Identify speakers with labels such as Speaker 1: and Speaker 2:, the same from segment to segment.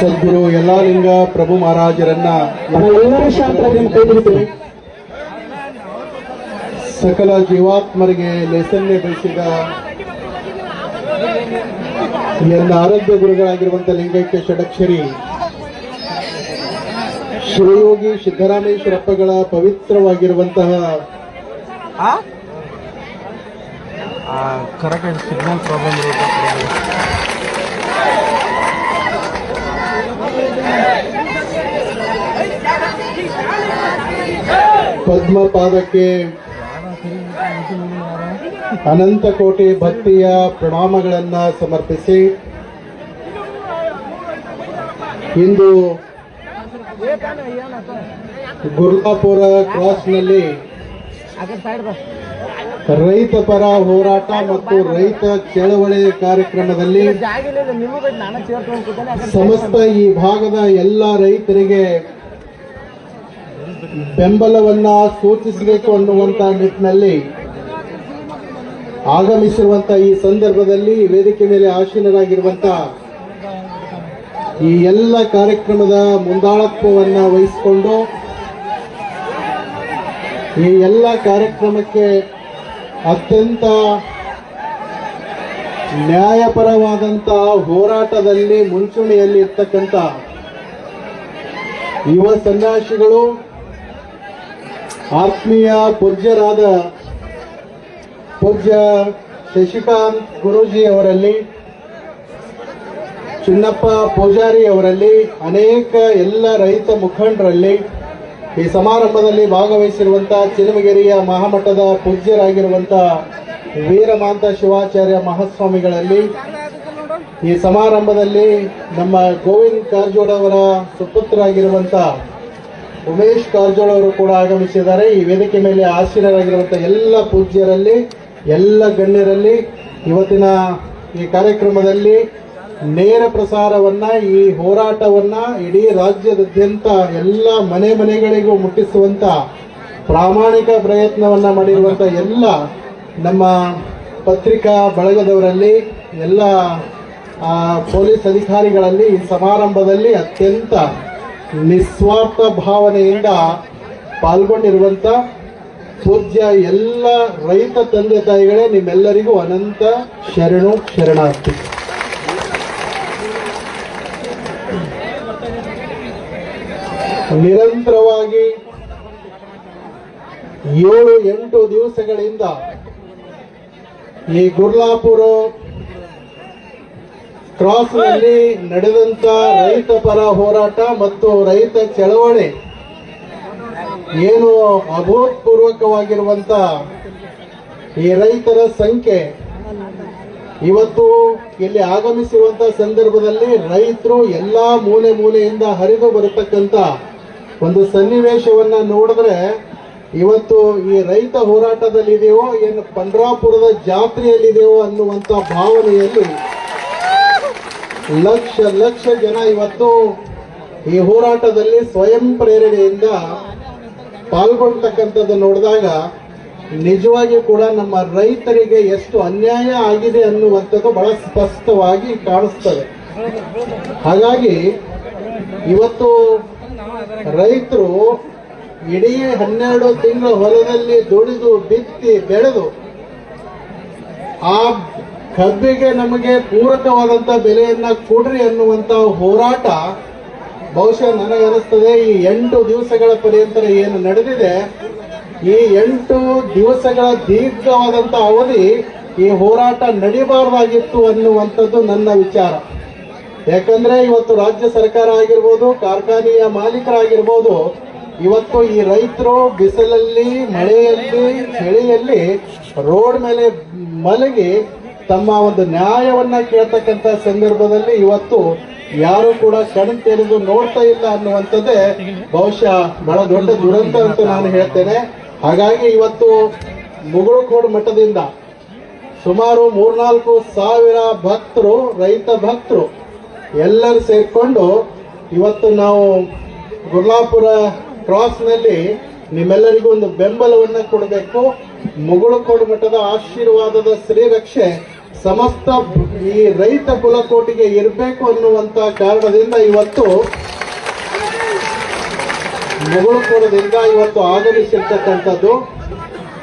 Speaker 1: ಸದ್ಗುರು ಯಲ್ಲಾಲಿಂಗ ಪ್ರಭು ಮಹಾರಾಜರನ್ನ ಸಕಲ ಜೀವಾತ್ಮರಿಗೆ ಲೇಸನ್ನೆ ಬಯಸಿದ ಎಲ್ಲ ಆರೋಗ್ಯ ಗುರುಗಳಾಗಿರುವಂತಹ ಲಿಂಗೈಕ್ಯ ಷಡಕ್ಷರಿ ಶಿವಯೋಗಿ ಸಿದ್ದರಾಮೇಶ್ವರಪ್ಪಗಳ ಪವಿತ್ರವಾಗಿರುವಂತಹ
Speaker 2: ಕರೆಕ್ಟ್ ಸಿಗ್ನಲ್ ಪ್ರಾಬ್ಲಮ್
Speaker 1: ಪದ್ಮಪಾದಕ್ಕೆ ಅನಂತ ಕೋಟಿ ಭಕ್ತಿಯ ಪ್ರಣಾಮಗಳನ್ನ ಸಮರ್ಪಿಸಿ ಇಂದು ಗುರುದಾಪುರ ಕ್ರಾಸ್ನಲ್ಲಿ ರೈತ ಪರ ಹೋರಾಟ ಮತ್ತು ರೈತ ಚಳವಳಿ ಕಾರ್ಯಕ್ರಮದಲ್ಲಿ ಸಮಸ್ತ ಈ ಭಾಗದ ಎಲ್ಲ ರೈತರಿಗೆ ಬೆಂಬಲವನ್ನ ಸೂಚಿಸಬೇಕು ಅನ್ನುವಂತ ನಿಟ್ಟಿನಲ್ಲಿ ಆಗಮಿಸಿರುವಂತಹ ಈ ಸಂದರ್ಭದಲ್ಲಿ ವೇದಿಕೆ ಮೇಲೆ ಆಸೀನರಾಗಿರುವಂತಹ ಈ ಎಲ್ಲ ಕಾರ್ಯಕ್ರಮದ ಮುಂದಾಳತ್ವವನ್ನು ವಹಿಸಿಕೊಂಡು ಈ ಎಲ್ಲ ಕಾರ್ಯಕ್ರಮಕ್ಕೆ ಅತ್ಯಂತ ನ್ಯಾಯಪರವಾದಂತಹ ಹೋರಾಟದಲ್ಲಿ ಮುಂಚೂಣಿಯಲ್ಲಿ ಇರ್ತಕ್ಕಂಥ ಯುವ ಸನ್ಯಾಸಿಗಳು ಆತ್ಮೀಯ ಪೂಜ್ಯರಾದ ಪೂಜ್ಯ ಶಶಿಕಾಂತ್ ಗುರೂಜಿ ಅವರಲ್ಲಿ, ಚಿನ್ನಪ್ಪ ಪೂಜಾರಿ ಅವರಲ್ಲಿ, ಅನೇಕ ಎಲ್ಲ ರೈತ ಮುಖಂಡರಲ್ಲಿ, ಈ ಸಮಾರಂಭದಲ್ಲಿ ಭಾಗವಹಿಸಿರುವಂತಹ ಚಿಲಮಗಿರಿಯ ಮಹಾಮಠದ ಪೂಜ್ಯರಾಗಿರುವಂತಹ ವೀರಮಾಂತ ಶಿವಾಚಾರ್ಯ ಮಹಾಸ್ವಾಮಿಗಳಲ್ಲಿ, ಈ ಸಮಾರಂಭದಲ್ಲಿ ನಮ್ಮ ಗೋವಿಂದ್ ಕಾರಜೋಳ ಅವರ ಸುಪುತ್ರರಾಗಿರುವಂತಹ ಉಮೇಶ್ ಕಾರಜೋಳ ಅವರು ಕೂಡ ಆಗಮಿಸಿದ್ದಾರೆ. ಈ ವೇದಿಕೆ ಮೇಲೆ ಆಸೀನರಾಗಿರುವಂತಹ ಎಲ್ಲ ಪೂಜ್ಯರಲ್ಲಿ, ಎಲ್ಲ ಗಣ್ಯರಲ್ಲಿ ಇವತ್ತಿನ ಈ ಕಾರ್ಯಕ್ರಮದಲ್ಲಿ ನೇರ ಪ್ರಸಾರವನ್ನ, ಈ ಹೋರಾಟವನ್ನ ಇಡೀ ರಾಜ್ಯದಾದ್ಯಂತ ಎಲ್ಲ ಮನೆ ಮನೆಗಳಿಗೂ ಮುಟ್ಟಿಸುವಂತ ಪ್ರಾಮಾಣಿಕ ಪ್ರಯತ್ನವನ್ನ ಮಾಡಿರುವಂತ ಎಲ್ಲ ನಮ್ಮ ಪತ್ರಿಕಾ ಬಳಗದವರಲ್ಲಿ, ಎಲ್ಲ ಪೊಲೀಸ್ ಅಧಿಕಾರಿಗಳಲ್ಲಿ ಈ ಸಮಾರಂಭದಲ್ಲಿ ಅತ್ಯಂತ ನಿಸ್ವಾರ್ಥ ಭಾವನೆಯಿಂದ ಪಾಲ್ಗೊಂಡಿರುವಂತ ಪೂಜ್ಯ ಎಲ್ಲ ರೈತ ತಂದೆ ತಾಯಿಗಳೇ, ನಿಮ್ಮೆಲ್ಲರಿಗೂ ಅನಂತ ಶರಣಾರ್ಥಿ. ನಿರಂತರವಾಗಿ 7-8 ದಿವಸಗಳಿಂದ ಈ ಗುರ್ಲಾಪುರ ಕ್ರಾಸ್ನಲ್ಲಿ ನಡೆದಂತ ರೈತ ಪರ ಹೋರಾಟ ಮತ್ತು ರೈತ ಚಳವಳಿ ಏನು ಅಭೂತಪೂರ್ವಕವಾಗಿರುವಂತ ಈ ರೈತರ ಸಂಖ್ಯೆ ಇವತ್ತು ಇಲ್ಲಿ ಆಗಮಿಸಿರುವಂತಹ ಸಂದರ್ಭದಲ್ಲಿ ರೈತರು ಎಲ್ಲಾ ಮೂಲೆ ಮೂಲೆಯಿಂದ ಹರಿದು ಬರತಕ್ಕಂತ ಒಂದು ಸನ್ನಿವೇಶವನ್ನ ನೋಡಿದ್ರೆ ಇವತ್ತು ಈ ರೈತ ಹೋರಾಟದಲ್ಲಿದೆಯೋ ಏನು ಪಂಡ್ರಾಪುರದ ಜಾತ್ರೆಯಲ್ಲಿದೆಯೋ ಅನ್ನುವಂತ ಭಾವನೆಯಲ್ಲಿ ಲಕ್ಷ ಜನ ಇವತ್ತು ಈ ಹೋರಾಟದಲ್ಲಿ ಸ್ವಯಂ ಪ್ರೇರಣೆಯಿಂದ ಪಾಲ್ಗೊಳ್ತಕ್ಕಂಥದ್ದು ನೋಡಿದಾಗ ನಿಜವಾಗಿ ಕೂಡ ನಮ್ಮ ರೈತರಿಗೆ ಎಷ್ಟು ಅನ್ಯಾಯ ಆಗಿದೆ ಅನ್ನುವಂಥದ್ದು ಬಹಳ ಸ್ಪಷ್ಟವಾಗಿ ಕಾಣಿಸ್ತದೆ. ಹಾಗಾಗಿ ಇವತ್ತು ರೈತರು ಇಡೀ 12 ತಿಂಗಳ ಹೊಲದಲ್ಲಿ ದುಡಿದು ಬಿತ್ತಿ ಬೆಳೆದು ಆ ಕಬ್ಬಿಗೆ ನಮಗೆ ಪೂರಕವಾದಂತ ಬೆಲೆಯನ್ನ ಕೊಡ್ರಿ ಅನ್ನುವಂತ ಹೋರಾಟ ಬಹುಶಃ ನನಗನಿಸ್ತದೆ ಈ 8 ದಿವಸಗಳ ಪರ್ಯಂತರ ಏನು ನಡೆದಿದೆ, ಈ 8 ದಿವಸಗಳ ದೀರ್ಘವಾದಂತ ಅವಧಿ ಈ ಹೋರಾಟ ನಡೀಬಾರ್ದಾಗಿತ್ತು ಅನ್ನುವಂಥದ್ದು ನನ್ನ ವಿಚಾರ. ಯಾಕಂದ್ರೆ ಇವತ್ತು ರಾಜ್ಯ ಸರ್ಕಾರ ಆಗಿರ್ಬೋದು, ಕಾರ್ಖಾನೆಯ ಮಾಲೀಕರಾಗಿರ್ಬೋದು, ಇವತ್ತು ಈ ರೈತರು ಬಿಸಿಲಲ್ಲಿ, ಮಳೆಯಲ್ಲಿ, ಚಳಿಯಲ್ಲಿ ರೋಡ್ ಮೇಲೆ ಮಲಗಿ ತಮ್ಮ ಒಂದು ನ್ಯಾಯವನ್ನ ಕೇಳ್ತಕ್ಕಂಥ ಸಂದರ್ಭದಲ್ಲಿ ಇವತ್ತು ಯಾರು ಕೂಡ ಕಣ್ ತೆರೆದು ನೋಡ್ತಾ ಇಲ್ಲ ಅನ್ನುವಂಥದ್ದೇ ಬಹುಶಃ ಬಹಳ ದೊಡ್ಡ ದುರಂತ ಅಂತ ನಾನು ಹೇಳ್ತೇನೆ. ಹಾಗಾಗಿ ಇವತ್ತು ಮುಗುಳುಕೋಡು ಮಠದಿಂದ ಸುಮಾರು 3-4 ಸಾವಿರ ಭಕ್ತರು, ರೈತ ಭಕ್ತರು ಎಲ್ಲರೂ ಸೇರ್ಕೊಂಡು ಇವತ್ತು ನಾವು ಗುರ್ಲಾಪುರ ಕ್ರಾಸ್ನಲ್ಲಿ ನಿಮ್ಮೆಲ್ಲರಿಗೂ ಒಂದು ಬೆಂಬಲವನ್ನ ಕೊಡಬೇಕು. ಮುಗುಳುಕೋಡು ಮಠದ ಆಶೀರ್ವಾದದ ಶ್ರೀರಕ್ಷೆ ಸಮಸ್ತ ಈ ರೈತ ಕುಲಕೋಟಿಗೆ ಇರಬೇಕು ಅನ್ನುವಂತ ಕಾರಣದಿಂದ ಇವತ್ತು ಮುಗುಳುಕೋಡದಿಂದ ಇವತ್ತು ಆಗಮಿಸಿರ್ತಕ್ಕಂಥದ್ದು.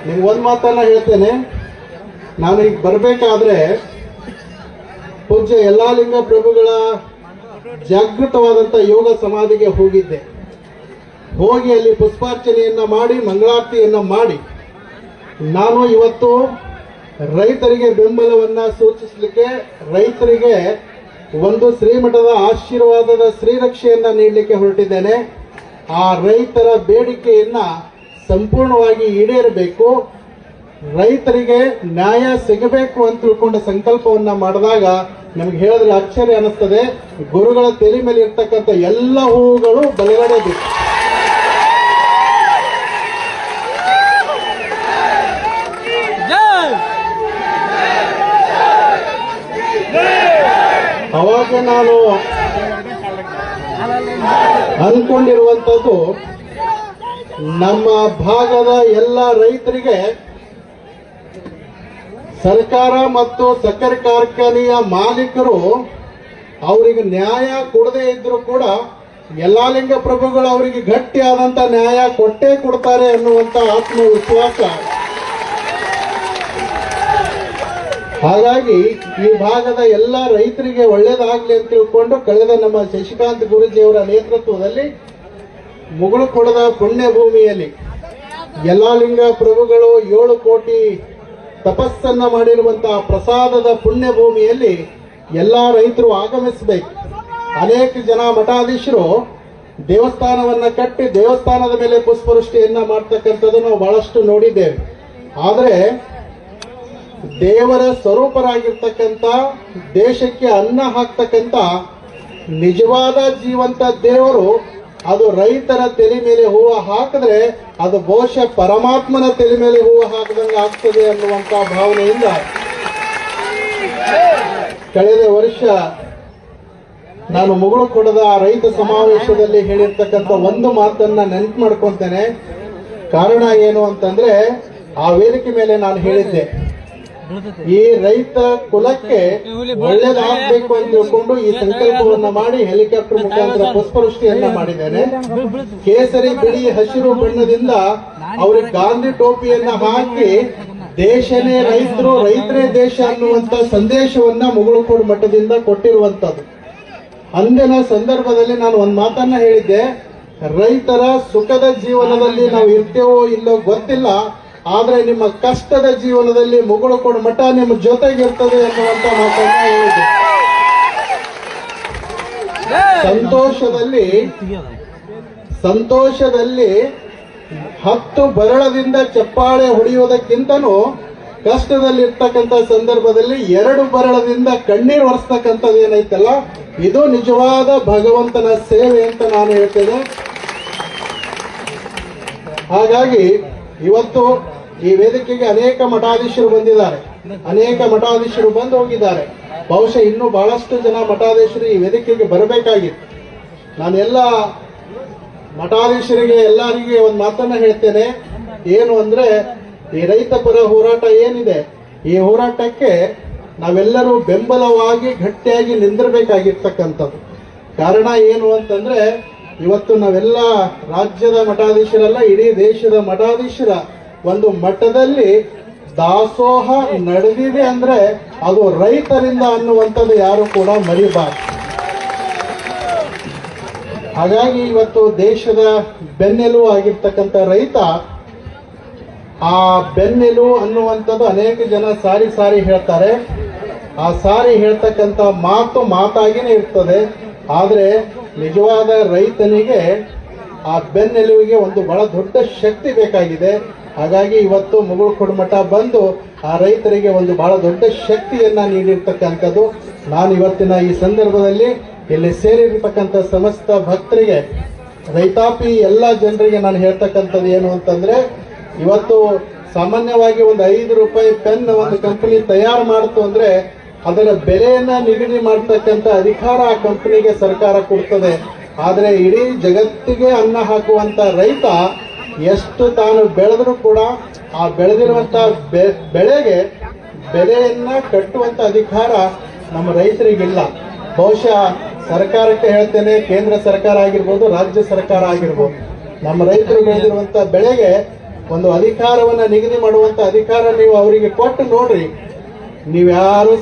Speaker 1: ನಿಮ್ಗೊಂದು ಮಾತನ್ನ ಹೇಳ್ತೇನೆ, ನಾನು ಈಗ ಬರಬೇಕಾದ್ರೆ ಪೂಜ್ಯ ಯಲ್ಲಾಲಿಂಗ ಪ್ರಭುಗಳ ಜಾಗೃತವಾದಂಥ ಯೋಗ ಸಮಾಧಿಗೆ ಹೋಗಿದ್ದೆ. ಹೋಗಿ ಅಲ್ಲಿ ಪುಷ್ಪಾರ್ಚನೆಯನ್ನ ಮಾಡಿ ಮಂಗಳಾರತಿಯನ್ನ ಮಾಡಿ ನಾನು ಇವತ್ತು ರೈತರಿಗೆ ಬೆಂಬಲವನ್ನ ಸೂಚಿಸಲಿಕ್ಕೆ, ರೈತರಿಗೆ ಒಂದು ಶ್ರೀಮಠದ ಆಶೀರ್ವಾದದ ಶ್ರೀರಕ್ಷೆಯನ್ನ ನೀಡಲಿಕ್ಕೆ ಹೊರಟಿದ್ದೇನೆ. ಆ ರೈತರ ಬೇಡಿಕೆಯನ್ನ ಸಂಪೂರ್ಣವಾಗಿ ಈಡೇರಬೇಕು, ರೈತರಿಗೆ ನ್ಯಾಯ ಸಿಗಬೇಕು ಅಂತ ತಿಳ್ಕೊಂಡ ಸಂಕಲ್ಪವನ್ನ ಮಾಡಿದಾಗ ನಮ್ಗೆ ಹೇಳಿದ್ರೆ ಆಶ್ಚರ್ಯ ಅನಿಸ್ತದೆ. ಗುರುಗಳ ತಲೆ ಮೇಲೆ ಇರ್ತಕ್ಕಂಥ ಎಲ್ಲ ಹೂವುಗಳು ಬಲಗಡೆ ಬೇಕು. ಅವಾಗ ನಾನು ಅನ್ಕೊಂಡಿರುವಂಥದ್ದು, ನಮ್ಮ ಭಾಗದ ಎಲ್ಲ ರೈತರಿಗೆ ಸರ್ಕಾರ ಮತ್ತು ಸಕ್ಕರೆ ಕಾರ್ಖಾನೆಯ ಮಾಲೀಕರು ಅವರಿಗೆ ನ್ಯಾಯ ಕೊಡದೇ ಇದ್ರು ಕೂಡ ಯಲ್ಲಾಲಿಂಗ ಪ್ರಭುಗಳು ಅವರಿಗೆ ಗಟ್ಟಿಯಾದಂತ ನ್ಯಾಯ ಕೊಟ್ಟೇ ಕೊಡ್ತಾರೆ ಅನ್ನುವಂತ ಆತ್ಮವಿಶ್ವಾಸ. ಹಾಗಾಗಿ ಈ ಭಾಗದ ಎಲ್ಲ ರೈತರಿಗೆ ಒಳ್ಳೇದಾಗ್ಲಿ ಅಂತ ತಿಳ್ಕೊಂಡು ಕಳೆದ ನಮ್ಮ ಶಶಿಕಾಂತ್ ಗುರೂಜಿಯವರ ನೇತೃತ್ವದಲ್ಲಿ ಮುಗುಳುಕೋಡದ ಪುಣ್ಯ ಭೂಮಿಯಲ್ಲಿ ಯಲ್ಲಾಲಿಂಗ ಪ್ರಭುಗಳು 7 ಕೋಟಿ ತಪಸ್ಸನ್ನ ಮಾಡಿರುವಂತಹ ಪ್ರಸಾದದ ಪುಣ್ಯ ಭೂಮಿಯಲ್ಲಿ ಎಲ್ಲಾ ರೈತರು ಆಗಮಿಸಬೇಕು. ಅನೇಕ ಜನ ಮಠಾಧೀಶರು ದೇವಸ್ಥಾನವನ್ನ ಕಟ್ಟಿ ದೇವಸ್ಥಾನದ ಮೇಲೆ ಪುಷ್ಪವೃಷ್ಟಿಯನ್ನ ಮಾಡ್ತಕ್ಕಂಥದ್ದು ನಾವು ಬಹಳಷ್ಟು ನೋಡಿದ್ದೇವೆ. ಆದರೆ ದೇವರ ಸ್ವರೂಪರಾಗಿರ್ತಕ್ಕಂಥ, ದೇಶಕ್ಕೆ ಅನ್ನ ಹಾಕ್ತಕ್ಕಂಥ ನಿಜವಾದ ಜೀವಂತ ದೇವರು ಅದು ರೈತರ ತಲೆ ಮೇಲೆ ಹೂವು ಹಾಕಿದ್ರೆ ಅದು ಬಹುಶಃ ಪರಮಾತ್ಮನ ತಲೆ ಮೇಲೆ ಹೂವು ಹಾಕಿದಂಗೆ ಆಗ್ತದೆ ಅನ್ನುವಂತ ಭಾವನೆಯಿಂದ ಕಳೆದ ವರ್ಷ ನಾನು ಮುಗುಳುಕೋಡದ ರೈತ ಸಮಾವೇಶದಲ್ಲಿ ಹೇಳಿರ್ತಕ್ಕಂಥ ಒಂದು ಮಾತನ್ನ ನೆನಪು ಮಾಡ್ಕೊಂತೇನೆ. ಕಾರಣ ಏನು ಅಂತಂದ್ರೆ, ಆ ವೇದಿಕೆ ಮೇಲೆ ನಾನು ಹೇಳಿದ್ದೆ, ಈ ರೈತ ಕುಲಕ್ಕೆ ಒಳ್ಳೇದಾಗಬೇಕು ಅಂತ ತಿಳ್ಕೊಂಡು ಈ ಸಂಕಲ್ಪವನ್ನ ಮಾಡಿ ಹೆಲಿಕಾಪ್ಟರ್ ಮುಖಾಂತರ ಪುಷ್ಪವೃಷ್ಟಿಯನ್ನ ಮಾಡಿದ್ದೇನೆ. ಕೇಸರಿ, ಬಿಳಿ, ಹಸಿರು ಬಣ್ಣದಿಂದ ಅವ್ರಿಗೆ ಗಾಂಧಿ ಟೋಪಿಯನ್ನ ಹಾಕಿ ದೇಶನೇ ರೈತರು, ರೈತರೇ ದೇಶ ಅನ್ನುವಂತ ಸಂದೇಶವನ್ನ ಮುಗುಳುಕೋಡು ಮಠದಿಂದ ಕೊಟ್ಟಿರುವಂತದ್ದು. ಅಂದಿನ ಸಂದರ್ಭದಲ್ಲಿ ನಾನು ಒಂದು ಮಾತನ್ನ ಹೇಳಿದ್ದೆ, ರೈತರ ಸುಖದ ಜೀವನದಲ್ಲಿ ನಾವು ಇರ್ತೇವೋ ಇಲ್ಲೋ ಗೊತ್ತಿಲ್ಲ, ಆದ್ರೆ ನಿಮ್ಮ ಕಷ್ಟದ ಜೀವನದಲ್ಲಿ ಮುಗುಳುಕೋಡು ಮಠ ನಿಮ್ಮ ಜೊತೆಗಿರ್ತದೆ ಅನ್ನುವಂತ ಮಾತನ್ನ ಹೇಳಿದೆ. ಸಂತೋಷದಲ್ಲಿ 10 ಬರಳದಿಂದ ಚಪ್ಪಾಳೆ ಹೊಡೆಯುವುದಕ್ಕಿಂತನೂ ಕಷ್ಟದಲ್ಲಿರ್ತಕ್ಕಂಥ ಸಂದರ್ಭದಲ್ಲಿ 2 ಬರಳದಿಂದ ಕಣ್ಣೀರು ಒರೆಸ್ತಕ್ಕಂಥದ್ದು ಏನೈತಲ್ಲ, ಇದು ನಿಜವಾದ ಭಗವಂತನ ಸೇವೆ ಅಂತ ನಾನು ಹೇಳ್ತೇನೆ. ಹಾಗಾಗಿ ಇವತ್ತು ಈ ವೇದಿಕೆಗೆ ಅನೇಕ ಮಠಾಧೀಶರು ಬಂದಿದ್ದಾರೆ, ಅನೇಕ ಮಠಾಧೀಶರು ಬಂದು ಹೋಗಿದ್ದಾರೆ. ಬಹುಶಃ ಇನ್ನೂ ಬಹಳಷ್ಟು ಜನ ಮಠಾಧೀಶರು ಈ ವೇದಿಕೆಗೆ ಬರಬೇಕಾಗಿತ್ತು. ನಾನೆಲ್ಲ ಮಠಾಧೀಶರಿಗೆ ಎಲ್ಲರಿಗೆ ಒಂದು ಮಾತನ್ನ ಹೇಳ್ತೇನೆ, ಏನು ಅಂದ್ರೆ ಈ ರೈತ ಪರ ಹೋರಾಟ ಏನಿದೆ, ಈ ಹೋರಾಟಕ್ಕೆ ನಾವೆಲ್ಲರೂ ಬೆಂಬಲವಾಗಿ ಗಟ್ಟಿಯಾಗಿ ನಿಂದಿರಬೇಕಾಗಿರ್ತಕ್ಕಂಥದ್ದು. ಕಾರಣ ಏನು ಅಂತಂದ್ರೆ, ಇವತ್ತು ನಾವೆಲ್ಲ ರಾಜ್ಯದ ಮಠಾಧೀಶರಲ್ಲ, ಇಡೀ ದೇಶದ ಮಠಾಧೀಶರ ಒಂದು ಮಠದಲ್ಲಿ ದಾಸೋಹ ನಡೆದಿದೆ ಅಂದ್ರೆ ಅದು ರೈತರಿಂದ ಅನ್ನುವಂಥದ್ದು ಯಾರು ಕೂಡ ಮರಿಬಾರದು. ಹಾಗಾಗಿ ಇವತ್ತು ದೇಶದ ಬೆನ್ನೆಲುಬು ಆಗಿರ್ತಕ್ಕಂಥ ರೈತ, ಆ ಬೆನ್ನೆಲುಬು ಅನ್ನುವಂಥದ್ದು ಅನೇಕ ಜನ ಸಾರಿ ಸಾರಿ ಹೇಳ್ತಾರೆ. ಆ ಸಾರಿ ಹೇಳ್ತಕ್ಕಂಥ ಮಾತು ಮಾತಾಗಿನೇ ಇರ್ತದೆ. ಆದ್ರೆ ನಿಜವಾದ ರೈತನಿಗೆ ಆ ಬೆನ್ನೆಲುವಿಗೆ ಒಂದು ಬಹಳ ದೊಡ್ಡ ಶಕ್ತಿ ಬೇಕಾಗಿದೆ. ಹಾಗಾಗಿ ಇವತ್ತು ಮುಗುಳುಕೋಡು ಮಠ ಬಂದು ಆ ರೈತರಿಗೆ ಒಂದು ಬಹಳ ದೊಡ್ಡ ಶಕ್ತಿಯನ್ನ ನೀಡಿರ್ತಕ್ಕಂಥದ್ದು. ನಾನು ಇವತ್ತಿನ ಈ ಸಂದರ್ಭದಲ್ಲಿ ಇಲ್ಲಿ ಸೇರಿರ್ತಕ್ಕಂಥ ಸಮಸ್ತ ಭಕ್ತರಿಗೆ, ರೈತಾಪಿ ಎಲ್ಲ ಜನರಿಗೆ ನಾನು ಹೇಳ್ತಕ್ಕಂಥದ್ದು ಏನು ಅಂತಂದ್ರೆ, ಇವತ್ತು ಸಾಮಾನ್ಯವಾಗಿ ಒಂದು 5 ರೂಪಾಯಿ ಪೆನ್ ಒಂದು ಕಂಪನಿ ತಯಾರು ಮಾಡ್ತು ಅಂದ್ರೆ ಅದರ ಬೆಲೆಯನ್ನ ನಿಗದಿ ಮಾಡತಕ್ಕಂಥ ಅಧಿಕಾರ ಆ ಕಂಪನಿಗೆ ಸರ್ಕಾರ ಕೊಡ್ತದೆ. ಆದ್ರೆ ಇಡೀ ಜಗತ್ತಿಗೆ ಅನ್ನ ಹಾಕುವಂತ ರೈತ ಎಷ್ಟು ತಾನು ಬೆಳೆದರೂ ಕೂಡ ಆ ಬೆಳೆದಿರುವಂತ ಬೆಳೆಗೆ ಬೆಲೆಯನ್ನ ಕಟ್ಟುವಂತ ಅಧಿಕಾರ ನಮ್ಮ ರೈತರಿಗಿಲ್ಲ. ಬಹುಶಃ ಸರ್ಕಾರಕ್ಕೆ ಹೇಳ್ತೇನೆ, ಕೇಂದ್ರ ಸರ್ಕಾರ ಆಗಿರ್ಬೋದು, ರಾಜ್ಯ ಸರ್ಕಾರ ಆಗಿರ್ಬೋದು, ನಮ್ಮ ರೈತರು ಬೆಳೆದಿರುವಂತ ಬೆಳೆಗೆ ಒಂದು ಅಧಿಕಾರವನ್ನ ನಿಗದಿ ಮಾಡುವಂತ ಅಧಿಕಾರ ನೀವು ಅವರಿಗೆ ಕೊಟ್ಟು ನೋಡ್ರಿ. ನೀವ್ಯಾರು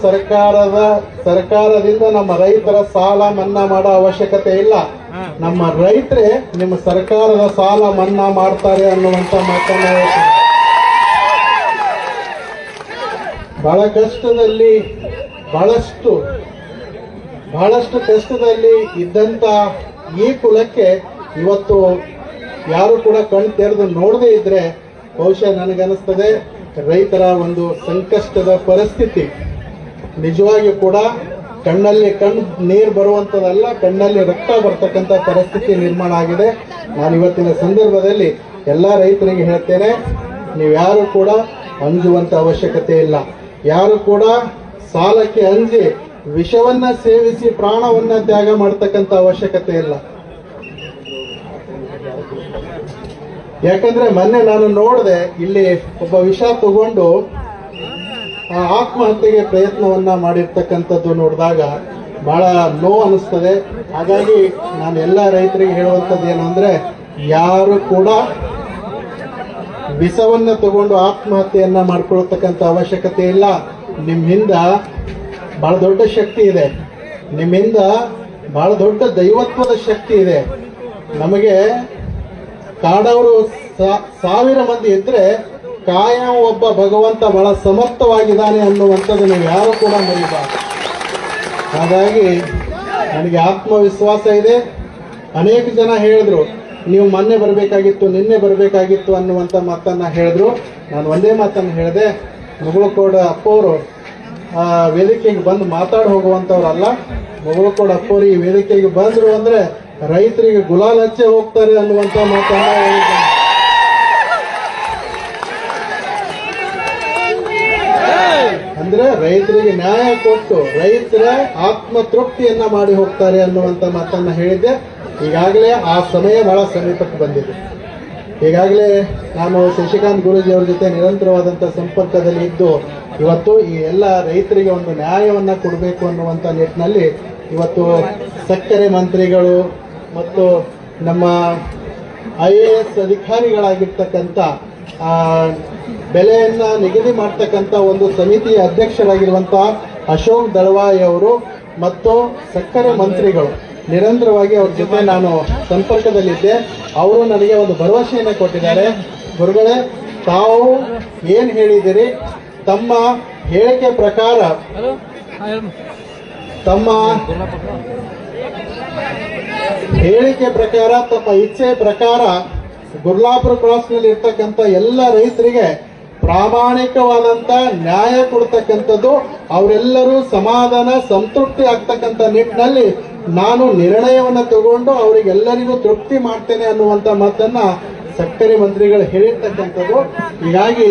Speaker 1: ಸರ್ಕಾರದಿಂದ ನಮ್ಮ ರೈತರ ಸಾಲ ಮನ್ನಾ ಮಾಡೋ ಅವಶ್ಯಕತೆ ಇಲ್ಲ. ನಮ್ಮ ರೈತರೇ ನಿಮ್ಮ ಸರ್ಕಾರದ ಸಾಲ ಮನ್ನಾ ಮಾಡ್ತಾರೆ ಅನ್ನುವಂತ ಮಾತನ್ನ ಹೇಳ್ತೀನಿ. ಬಹಳ ಕಷ್ಟದಲ್ಲಿ ಬಹಳಷ್ಟು ಕಷ್ಟದಲ್ಲಿ ಇದ್ದಂತ ಈ ಕುಲಕ್ಕೆ ಇವತ್ತು ಯಾರು ಕೂಡ ಕಣ್ ತೆರೆದು ನೋಡದೇ ಇದ್ರೆ ಬಹುಶಃ ನನಗನ್ನಿಸ್ತದೆ ರೈತರ ಒಂದು ಸಂಕಷ್ಟದ ಪರಿಸ್ಥಿತಿ ನಿಜವಾಗಿಯೂ ಕೂಡ ಕಣ್ಣಲ್ಲಿ ನೀರು ಬರುವಂಥದ್ದಲ್ಲ, ಕಣ್ಣಲ್ಲಿ ರಕ್ತ ಬರ್ತಕ್ಕಂಥ ಪರಿಸ್ಥಿತಿ ನಿರ್ಮಾಣ ಆಗಿದೆ. ನಾನು ಇವತ್ತಿನ ಸಂದರ್ಭದಲ್ಲಿ ಎಲ್ಲ ರೈತರಿಗೆ ಹೇಳ್ತೇನೆ, ನೀವ್ಯಾರು ಕೂಡ ಅಂಜುವಂತ ಅವಶ್ಯಕತೆ ಇಲ್ಲ. ಯಾರು ಕೂಡ ಸಾಲಕ್ಕೆ ಅಂಜಿ ವಿಷವನ್ನ ಸೇವಿಸಿ ಪ್ರಾಣವನ್ನ ತ್ಯಾಗ ಮಾಡ್ತಕ್ಕಂಥ ಅವಶ್ಯಕತೆ ಇಲ್ಲ. ಯಾಕಂದ್ರೆ ಮೊನ್ನೆ ನಾನು ನೋಡಿದೆ, ಇಲ್ಲಿ ಒಬ್ಬ ವಿಷ ತಗೊಂಡು ಆತ್ಮಹತ್ಯೆಗೆ ಪ್ರಯತ್ನವನ್ನ ಮಾಡಿರ್ತಕ್ಕಂಥದ್ದು ನೋಡಿದಾಗ ಬಹಳ ನೋವು ಅನಿಸ್ತದೆ. ಹಾಗಾಗಿ ನಾನು ಎಲ್ಲ ರೈತರಿಗೆ ಹೇಳುವಂಥದ್ದು ಏನು ಅಂದ್ರೆ, ಯಾರು ಕೂಡ ವಿಷವನ್ನ ತಗೊಂಡು ಆತ್ಮಹತ್ಯೆಯನ್ನ ಮಾಡ್ಕೊಳ್ತಕ್ಕಂಥ ಅವಶ್ಯಕತೆ ಇಲ್ಲ. ನಿಮ್ಮಿಂದ ಬಹಳ ದೊಡ್ಡ ಶಕ್ತಿ ಇದೆ, ನಿಮ್ಮಿಂದ ಬಹಳ ದೊಡ್ಡ ದೈವತ್ವದ ಶಕ್ತಿ ಇದೆ. ನಮಗೆ ಕಾಡವರು 1000 ಮಂದಿ ಇದ್ರೆ ಕಾಯಂ ಒಬ್ಬ ಭಗವಂತ ಬಹಳ ಸಮರ್ಥವಾಗಿದ್ದಾನೆ ಅನ್ನುವಂಥದ್ದು ನೀವು ಯಾರು ಕೂಡ ಮರಿಬಾರದು. ಹಾಗಾಗಿ ನನಗೆ ಆತ್ಮವಿಶ್ವಾಸ ಇದೆ. ಅನೇಕ ಜನ ಹೇಳಿದ್ರು, ನೀವು ಮೊನ್ನೆ ಬರಬೇಕಾಗಿತ್ತು, ನಿನ್ನೆ ಬರಬೇಕಾಗಿತ್ತು ಅನ್ನುವಂಥ ಮಾತನ್ನ ಹೇಳಿದ್ರು. ನಾನು ಒಂದೇ ಮಾತನ್ನು ಹೇಳಿದೆ, ಮುಗಳಕೋಡ ಅಪ್ಪವರು ವೇದಿಕೆಗೆ ಬಂದು ಮಾತಾಡಿ ಹೋಗುವಂಥವ್ರಲ್ಲ. ಮುಗಳಕೋಡ ಅಪ್ಪವರು ಈ ವೇದಿಕೆಗೆ ಬಂದ್ರು ಅಂದ್ರೆ ರೈತರಿಗೆ ಗುಲಾಲ್ ಹಚ್ಚೆ ಹೋಗ್ತಾರೆ ಅನ್ನುವಂಥ ಮಾತನ್ನ ಹೇಳಿದ್ದೇನೆ. ಅಂದ್ರೆ ರೈತರಿಗೆ ನ್ಯಾಯ ಕೊಟ್ಟು ರೈತರ ಆತ್ಮತೃಪ್ತಿಯನ್ನ ಮಾಡಿ ಹೋಗ್ತಾರೆ ಅನ್ನುವಂಥ ಮಾತನ್ನ ಹೇಳಿದ್ದೆ. ಈಗಾಗಲೇ ಆ ಸಮಯ ಬಹಳ ಸಮೀಪಕ್ಕೆ ಬಂದಿದೆ. ಈಗಾಗಲೇ ನಾನು ಶಶಿಕಾಂತ್ ಗುರೂಜಿ ಅವರ ಜೊತೆ ನಿರಂತರವಾದಂಥ ಸಂಪರ್ಕದಲ್ಲಿ ಇದ್ದು ಇವತ್ತು ಈ ಎಲ್ಲ ರೈತರಿಗೆ ಒಂದು ನ್ಯಾಯವನ್ನ ಕೊಡಬೇಕು ಅನ್ನುವಂಥ ನಿಟ್ಟಿನಲ್ಲಿ ಇವತ್ತು ಸಕ್ಕರೆ ಮಂತ್ರಿಗಳು ಮತ್ತು ನಮ್ಮ IAS ಅಧಿಕಾರಿಗಳಾಗಿರ್ತಕ್ಕಂಥ ಬೆಲೆಯನ್ನ ನಿಗದಿ ಮಾಡ್ತಕ್ಕಂಥ ಒಂದು ಸಮಿತಿಯ ಅಧ್ಯಕ್ಷರಾಗಿರುವಂತಹ ಅಶೋಕ್ ದಳವಾಯಿ ಅವರು ಮತ್ತು ಸಕ್ಕರೆ ಮಂತ್ರಿಗಳು ನಿರಂತರವಾಗಿ ಅವ್ರ ಜೊತೆ ನಾನು ಸಂಪರ್ಕದಲ್ಲಿದ್ದೆ. ಅವರು ನನಗೆ ಒಂದು ಭರವಸೆಯನ್ನು ಕೊಟ್ಟಿದ್ದಾರೆ. ಗುರುಗಳೇ, ತಾವು ಏನ್ ಹೇಳಿದಿರಿ, ತಮ್ಮ ಹೇಳಿಕೆ ಪ್ರಕಾರ ತಮ್ಮ ಇಚ್ಛೆ ಪ್ರಕಾರ ಗುರ್ಲಾಪುರ ಕ್ರಾಸ್ನಲ್ಲಿ ಇರ್ತಕ್ಕಂಥ ಎಲ್ಲ ರೈತರಿಗೆ ಪ್ರಾಮಾಣಿಕವಾದಂತ ನ್ಯಾಯ ಕೊಡ್ತಕ್ಕಂಥದ್ದು, ಅವರೆಲ್ಲರೂ ಸಮಾಧಾನ ಸಂತೃಪ್ತಿ ಆಗ್ತಕ್ಕಂಥ ನಿಟ್ಟಿನಲ್ಲಿ ನಾನು ನಿರ್ಣಯವನ್ನ ತಗೊಂಡು ಅವರಿಗೆಲ್ಲರಿಗೂ ತೃಪ್ತಿ ಮಾಡ್ತೇನೆ ಅನ್ನುವಂಥ ಮಾತನ್ನ ಸಕ್ಕರೆ ಮಂತ್ರಿಗಳು ಹೇಳಿರ್ತಕ್ಕಂಥದ್ದು. ಹೀಗಾಗಿ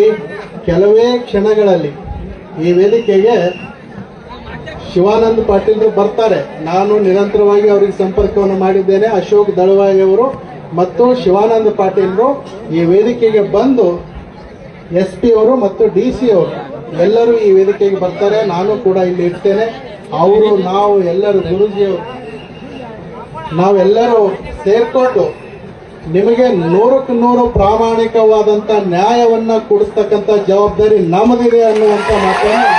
Speaker 1: ಕೆಲವೇ ಕ್ಷಣಗಳಲ್ಲಿ ಈ ವೇದಿಕೆಗೆ ಶಿವಾನಂದ ಪಾಟೀಲ್ ಬರ್ತಾರೆ. ನಾನು ನಿರಂತರವಾಗಿ ಅವರಿಗೆ ಸಂಪರ್ಕವನ್ನು ಮಾಡಿದ್ದೇನೆ. ಅಶೋಕ್ ದಳವಾಯಿ ಅವರು ಮತ್ತು ಶಿವಾನಂದ ಪಾಟೀಲ್ರು ಈ ವೇದಿಕೆಗೆ ಬಂದು SP ಅವರು ಮತ್ತು DC ಅವರು ಎಲ್ಲರೂ ಈ ವೇದಿಕೆಗೆ ಬರ್ತಾರೆ. ನಾನು ಕೂಡ ಇಲ್ಲಿ ಇರ್ತೇನೆ. ಅವರು ನಾವು ಎಲ್ಲರೂ ಗುರೂಜಿಯವರು ನಾವೆಲ್ಲರೂ ಸೇರ್ಕೊಂಡು ನಿಮಗೆ 100ಕ್ಕೆ 100 ಪ್ರಾಮಾಣಿಕವಾದಂತ ನ್ಯಾಯವನ್ನ ಕೊಡಿಸ್ತಕ್ಕಂಥ ಜವಾಬ್ದಾರಿ ನಮ್ಮದಿದೆ ಅನ್ನುವಂಥ ಮಾತನ್ನು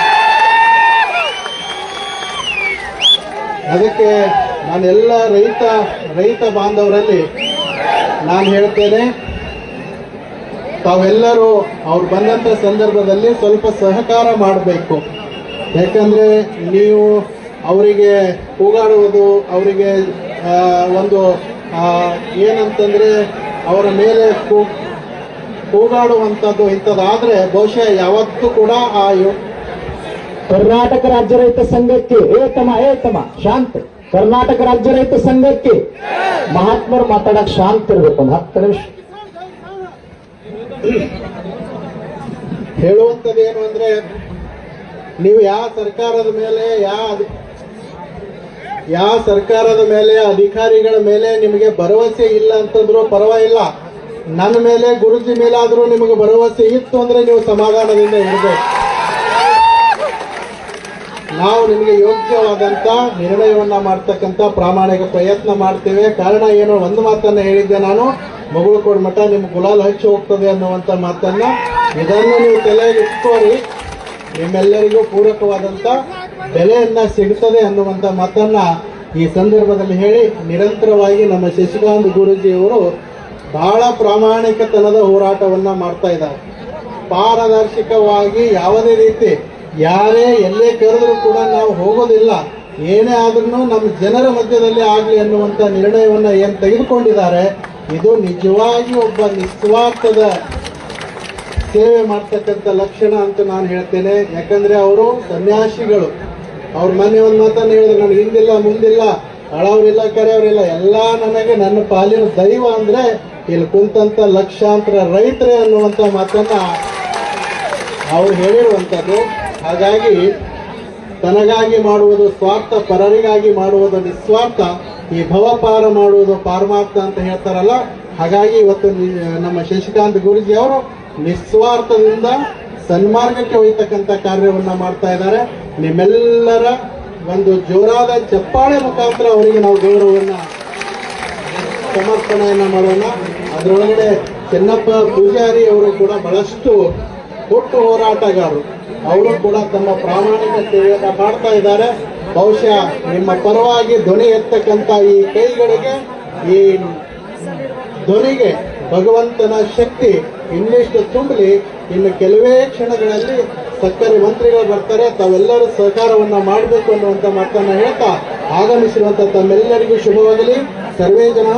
Speaker 1: ಅದಕ್ಕೆ ನಾನೆಲ್ಲ ರೈತ ಬಾಂಧವರಲ್ಲಿ ನಾನು ಹೇಳ್ತೇನೆ, ತಾವೆಲ್ಲರೂ ಅವ್ರು ಬಂದಂತ ಸಂದರ್ಭದಲ್ಲಿ ಸ್ವಲ್ಪ ಸಹಕಾರ ಮಾಡಬೇಕು. ಯಾಕಂದ್ರೆ ನೀವು ಅವರಿಗೆ ಕೂಗಾಡುವುದು, ಅವರಿಗೆ ಒಂದು ಏನಂತಂದ್ರೆ ಅವರ ಮೇಲೆ ಕೂಗಾಡುವಂಥದ್ದು ಇಂಥದ್ದಾದ್ರೆ ಬಹುಶಃ ಯಾವತ್ತೂ ಕೂಡ ಆ
Speaker 2: ಕರ್ನಾಟಕ ರಾಜ್ಯ ರೈತ ಸಂಘಕ್ಕೆ ಏತಮ ಶಾಂತ ಕರ್ನಾಟಕ ರಾಜ್ಯ ರೈತ ಸಂಘಕ್ಕೆ ಮಹಾತ್ಮರು ಮಾತಾಡಕ್ ಶಾಂತ ಇರಬೇಕು. ಒಂದು 10 ನಿಮಿಷ
Speaker 1: ಹೇಳುವಂಥದ್ದೇನು ಅಂದ್ರೆ, ನೀವು ಯಾವ ಸರ್ಕಾರದ ಮೇಲೆ ಅಧಿಕಾರಿಗಳ ಮೇಲೆ ನಿಮಗೆ ಭರವಸೆ ಇಲ್ಲ ಅಂತಂದ್ರೂ ಪರವಾಗಿಲ್ಲ. ನನ್ನ ಮೇಲೆ ಗುರುಜಿ ಮೇಲಾದರೂ ನಿಮಗೆ ಭರವಸೆ ಇತ್ತು ಅಂದ್ರೆ ನೀವು ಸಮಾಧಾನದಿಂದ ಇರಬೇಕು. ನಾವು ನಿಮಗೆ ಯೋಗ್ಯವಾದಂತ ನಿರ್ಣಯವನ್ನ ಮಾಡ್ತಕ್ಕಂಥ ಪ್ರಾಮಾಣಿಕ ಪ್ರಯತ್ನ ಮಾಡ್ತೇವೆ. ಕಾರಣ ಏನು, ಒಂದು ಮಾತನ್ನ ಹೇಳಿದ್ದೆ ನಾನು, ಮಗಳಕೋಡ್ ಮಠ ನಿಮ್ಗೆ ಗುಲಾಲ್ ಹಚ್ಚಿ ಹೋಗ್ತದೆ ಅನ್ನುವಂಥ ಮಾತನ್ನ, ಇದನ್ನು ನೀವು ತಲೆಯಲ್ಲಿ ಇಟ್ಕೋರಿ. ನಿಮ್ಮೆಲ್ಲರಿಗೂ ಪೂರಕವಾದಂತ ಬೆಲೆಯನ್ನ ಸಿಗ್ತದೆ ಅನ್ನುವಂಥ ಮಾತನ್ನ ಈ ಸಂದರ್ಭದಲ್ಲಿ ಹೇಳಿ, ನಿರಂತರವಾಗಿ ನಮ್ಮ ಶಶಿಕಾಂತ್ ಗುರೂಜಿಯವರು ಬಹಳ ಪ್ರಾಮಾಣಿಕತನದ ಹೋರಾಟವನ್ನ ಮಾಡ್ತಾ ಇದ್ದಾರೆ. ಪಾರದರ್ಶಕವಾಗಿ ಯಾವುದೇ ರೀತಿ ಯಾರೇ ಎಲ್ಲೇ ಕರೆದರೂ ಕೂಡ ನಾವು ಹೋಗೋದಿಲ್ಲ, ಏನೇ ಆದ್ರೂ ನಮ್ಮ ಜನರ ಮಧ್ಯದಲ್ಲಿ ಆಗಲಿ ಅನ್ನುವಂಥ ನಿರ್ಣಯವನ್ನ ಏನು ತೆಗೆದುಕೊಂಡಿದ್ದಾರೆ, ಇದು ನಿಜವಾಗಿ ಒಬ್ಬ ನಿಸ್ವಾರ್ಥದ ಸೇವೆ ಮಾಡ್ತಕ್ಕಂಥ ಲಕ್ಷಣ ಅಂತ ನಾನು ಹೇಳ್ತೇನೆ. ಯಾಕಂದ್ರೆ ಅವರು ಸನ್ಯಾಸಿಗಳು. ಅವ್ರ ಮನೆ ಒಂದು ಮಾತನ್ನು ಹೇಳಿದ್ರು, ನನಗೆ ಹಿಂದಿಲ್ಲ ಮುಂದಿಲ್ಲ, ಹಳವ್ರಿಲ್ಲ ಕರೆಯವರಿಲ್ಲ, ಎಲ್ಲ ನನಗೆ ನನ್ನ ಪಾಲಿನ ದೈವ ಅಂದ್ರೆ ಇಲ್ಲಿ ಕುಂತಂತ ಲಕ್ಷಾಂತರ ರೈತರೇ ಅನ್ನುವಂಥ ಮಾತನ್ನ ಅವ್ರು ಹೇಳಿರುವಂಥದ್ದು. ಹಾಗಾಗಿ ತನಗಾಗಿ ಮಾಡುವುದು ಸ್ವಾರ್ಥ, ಪರರಿಗಾಗಿ ಮಾಡುವುದು ನಿಸ್ವಾರ್ಥ, ಈ ಭವಪಾರ ಮಾಡುವುದು ಪಾರಮಾರ್ಥ ಅಂತ ಹೇಳ್ತಾರಲ್ಲ. ಹಾಗಾಗಿ ಇವತ್ತು ನಮ್ಮ ಶಶಿಕಾಂತ್ ಗುರೂಜಿ ಅವರು ನಿಸ್ವಾರ್ಥದಿಂದ ಸನ್ಮಾರ್ಗಕ್ಕೆ ಒಯ್ತಕ್ಕಂಥ ಕಾರ್ಯವನ್ನ ಮಾಡ್ತಾ ಇದ್ದಾರೆ. ನಿಮ್ಮೆಲ್ಲರ ಒಂದು ಜೋರಾದ ಚಪ್ಪಾಳೆ ಮುಖಾಂತರ ಅವರಿಗೆ ನಾವು ಗೌರವವನ್ನ ಸಮರ್ಪಣೆಯನ್ನ ಮಾಡೋಣ. ಅದರೊಳಗಡೆ ಚೆನ್ನಪ್ಪ ಪೂಜಾರಿ ಅವರು ಕೂಡ ಬಹಳಷ್ಟು ಹುಟ್ಟು ಹೋರಾಟಗಾರರು, ಅವರು ಕೂಡ ತಮ್ಮ ಪ್ರಾಮಾಣಿಕ ಸೇವೆಯನ್ನ ಮಾಡ್ತಾ ಇದ್ದಾರೆ. ಬಹುಶಃ ನಿಮ್ಮ ಪರವಾಗಿ ಧ್ವನಿ ಎತ್ತಕ್ಕಂಥ ಈ ಕೈಗಳಿಗೆ, ಈ ಧ್ವನಿಗೆ ಭಗವಂತನ ಶಕ್ತಿ ಇನ್ನಿಷ್ಟು ತುಂಬಲಿ. ಇನ್ನು ಕೆಲವೇ ಕ್ಷಣಗಳಲ್ಲಿ ಸಕ್ಕರೆ ಮಂತ್ರಿಗಳು ಬರ್ತಾರೆ, ತಾವೆಲ್ಲರೂ ಸಹಕಾರವನ್ನ ಮಾಡಬೇಕು ಅನ್ನುವಂಥ ಮಾತನ್ನ ಹೇಳ್ತಾ ಆಗಮಿಸಿರುವಂತ ತಮ್ಮೆಲ್ಲರಿಗೂ ಶುಭವಾಗಲಿ. ಸರ್ವೇ ಜನ